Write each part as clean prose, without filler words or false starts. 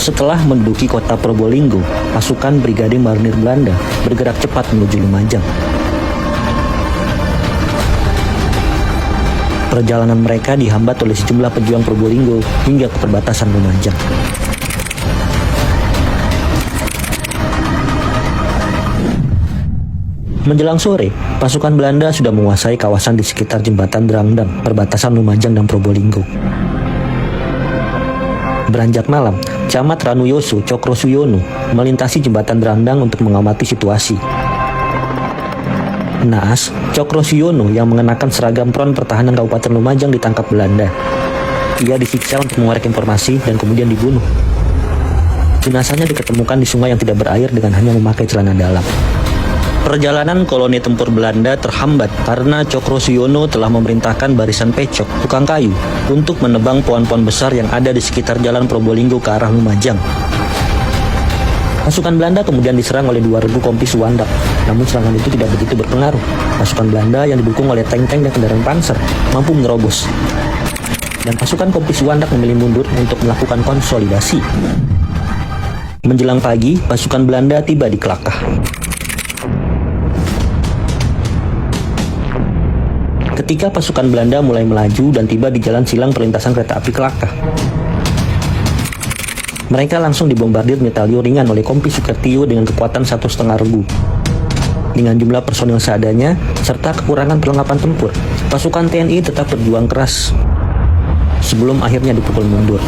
Setelah menduduki kota Probolinggo, pasukan Brigade Marinir Belanda bergerak cepat menuju Lumajang. Perjalanan mereka dihambat oleh sejumlah pejuang Probolinggo hingga ke perbatasan Lumajang. Menjelang sore, pasukan Belanda sudah menguasai kawasan di sekitar jembatan Drangdang, perbatasan Lumajang dan Probolinggo. Beranjak malam, Camat Ranuyoso Cokrosuyono melintasi jembatan Drangdang untuk mengamati situasi. Naas, Cokrosuyono yang mengenakan seragam Front Pertahanan Kabupaten Lumajang ditangkap Belanda. Ia disiksa untuk mengorek informasi dan kemudian dibunuh. Jenazahnya diketemukan di sungai yang tidak berair dengan hanya memakai celana dalam. Perjalanan koloni tempur Belanda terhambat karena Cokrosuyono telah memerintahkan barisan pecok, tukang kayu, untuk menebang pohon-pohon besar yang ada di sekitar jalan Probolinggo ke arah Lumajang. Pasukan Belanda kemudian diserang oleh 2 regu kompi Suwandak, namun serangan itu tidak begitu berpengaruh. Pasukan Belanda yang didukung oleh tank-tank dan kendaraan panser mampu menerobos. Dan pasukan kompi Suwandak memilih mundur untuk melakukan konsolidasi. Menjelang pagi, pasukan Belanda tiba di Kelakah. Ketika pasukan Belanda mulai melaju dan tiba di jalan silang perlintasan kereta api Kelakah, mereka langsung dibombardir metalio ringan oleh Kompi Sukertio dengan kekuatan 1,5 regu. Dengan jumlah personil seadanya, serta kekurangan perlengkapan tempur, pasukan TNI tetap berjuang keras sebelum akhirnya dipukul mundur.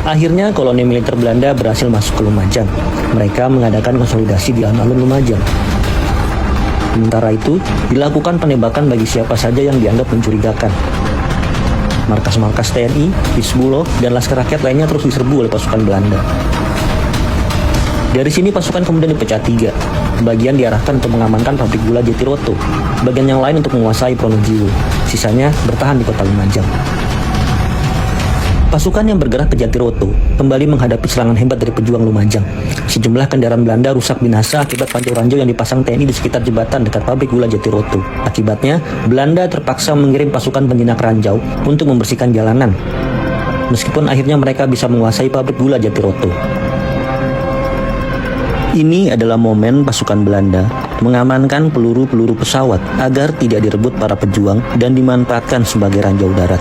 Akhirnya koloni militer Belanda berhasil masuk ke Lumajang. Mereka mengadakan konsolidasi di alun-alun Lumajang. Sementara itu, dilakukan penembakan bagi siapa saja yang dianggap mencurigakan. Markas-markas TNI, Hizbullah, dan Laskar Rakyat lainnya terus diserbu oleh pasukan Belanda. Dari sini pasukan kemudian dipecah 3. Bagian diarahkan untuk mengamankan pabrik gula Jatiroto, bagian yang lain untuk menguasai Pronojiwo, sisanya bertahan di kota Lumajang. Pasukan yang bergerak ke Jatiroto kembali menghadapi serangan hebat dari pejuang Lumajang. Sejumlah kendaraan Belanda rusak binasa akibat ranjau-ranjau yang dipasang TNI di sekitar jembatan dekat pabrik gula Jatiroto. Akibatnya, Belanda terpaksa mengirim pasukan penjinak ranjau untuk membersihkan jalanan. Meskipun akhirnya mereka bisa menguasai pabrik gula Jatiroto. Ini adalah momen pasukan Belanda mengamankan peluru-peluru pesawat agar tidak direbut para pejuang dan dimanfaatkan sebagai ranjau darat.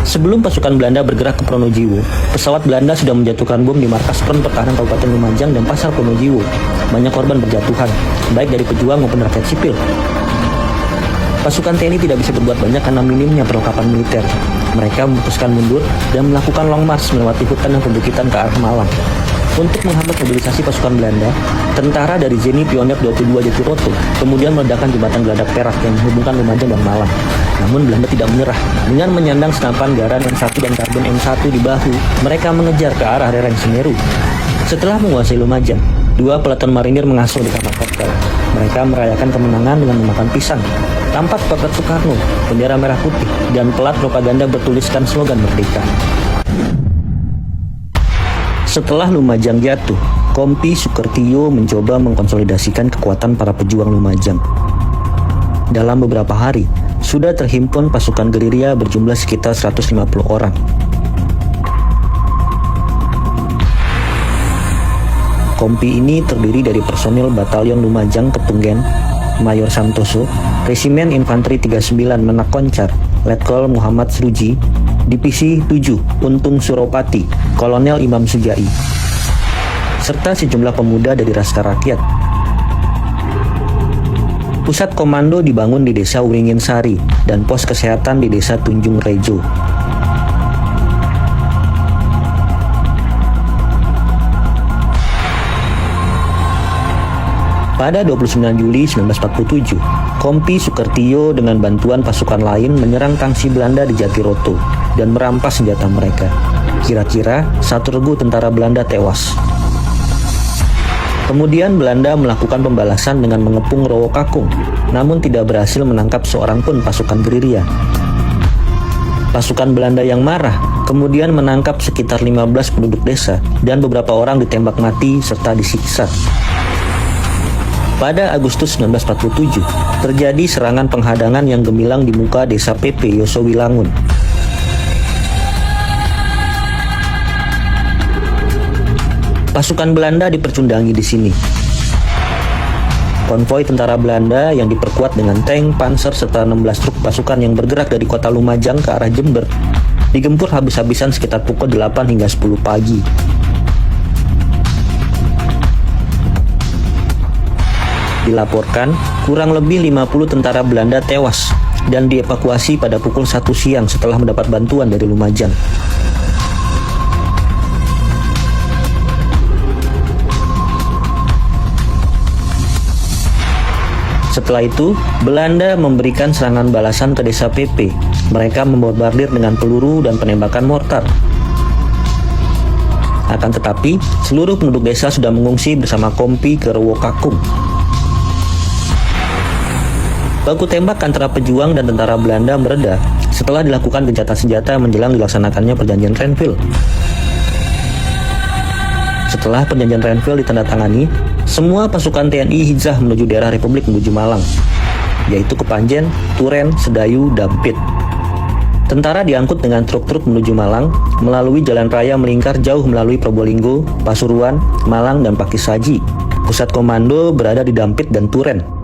Sebelum pasukan Belanda bergerak ke Pronojiwo, pesawat Belanda sudah menjatuhkan bom di markas Front Pertahanan Kabupaten Lumajang dan Pasar Pronojiwo. Banyak korban berjatuhan, baik dari pejuang maupun rakyat sipil. Pasukan TNI tidak bisa berbuat banyak karena minimnya perlengkapan militer. Mereka memutuskan mundur dan melakukan long march melewati hutan dan perbukitan ke arah Malang. Untuk menghambat mobilisasi pasukan Belanda, tentara dari Zeni Pionir 22 Jatiroto kemudian meledakkan jembatan Geladak Perak yang menghubungkan Lumajang dan Malang. Namun Belanda tidak menyerah. Dengan menyandang senapan Garan M1 dan karbon M1 di bahu, mereka mengejar ke arah lereng Semeru. Setelah menguasai Lumajang, 2 peleton marinir mengasuh di kamar hotel. Mereka merayakan kemenangan dengan memakan pisang. Tampak potret Soekarno, bendera merah putih, dan pelat propaganda bertuliskan slogan merdeka. Setelah Lumajang jatuh, Kompi Sukertio mencoba mengkonsolidasikan kekuatan para pejuang Lumajang. Dalam beberapa hari, sudah terhimpun pasukan gerilya berjumlah sekitar 150 orang. Kompi ini terdiri dari personil Batalion Lumajang Ketunggen, Mayor Santoso, Resimen Infanteri 39 Menak Koncar, Letkol Muhammad Sruji, Divisi 7 Untung Suropati, Kolonel Imam Sujai, serta sejumlah pemuda dari Laskar Rakyat. Pusat komando dibangun di Desa Uringin Sari dan pos kesehatan di Desa Tunjung Rejo. Pada 29 Juli 1947, Kompi Sukertio dengan bantuan pasukan lain menyerang tangsi Belanda di Jatiroto dan merampas senjata mereka. Kira-kira 1 regu tentara Belanda tewas. Kemudian Belanda melakukan pembalasan dengan mengepung Rowokakung, namun tidak berhasil menangkap seorang pun pasukan gerilya. Pasukan Belanda yang marah kemudian menangkap sekitar 15 penduduk desa dan beberapa orang ditembak mati serta disiksa. Pada Agustus 1947, terjadi serangan penghadangan yang gemilang di muka desa PP Yosowilangun. Pasukan Belanda dipercundangi di sini. Konvoi tentara Belanda yang diperkuat dengan tank, panser, serta 16 truk pasukan yang bergerak dari kota Lumajang ke arah Jember digempur habis-habisan sekitar pukul 8 hingga 10 pagi. Dilaporkan, kurang lebih 50 tentara Belanda tewas dan dievakuasi pada pukul 1 siang setelah mendapat bantuan dari Lumajang. Setelah itu, Belanda memberikan serangan balasan ke desa PP. Mereka membombardir dengan peluru dan penembakan mortar. Akan tetapi, seluruh penduduk desa sudah mengungsi bersama Kompi ke Rewokakung. Baku tembak antara pejuang dan tentara Belanda mereda setelah dilakukan gencatan senjata menjelang dilaksanakannya perjanjian Renville. Setelah perjanjian Renville ditandatangani, semua pasukan TNI hijrah menuju daerah Republik menuju Malang, yaitu Kepanjen, Turen, Sedayu, Dampit. Tentara diangkut dengan truk-truk menuju Malang, melalui jalan raya melingkar jauh melalui Probolinggo, Pasuruan, Malang, dan Pakissaji. Pusat komando berada di Dampit dan Turen.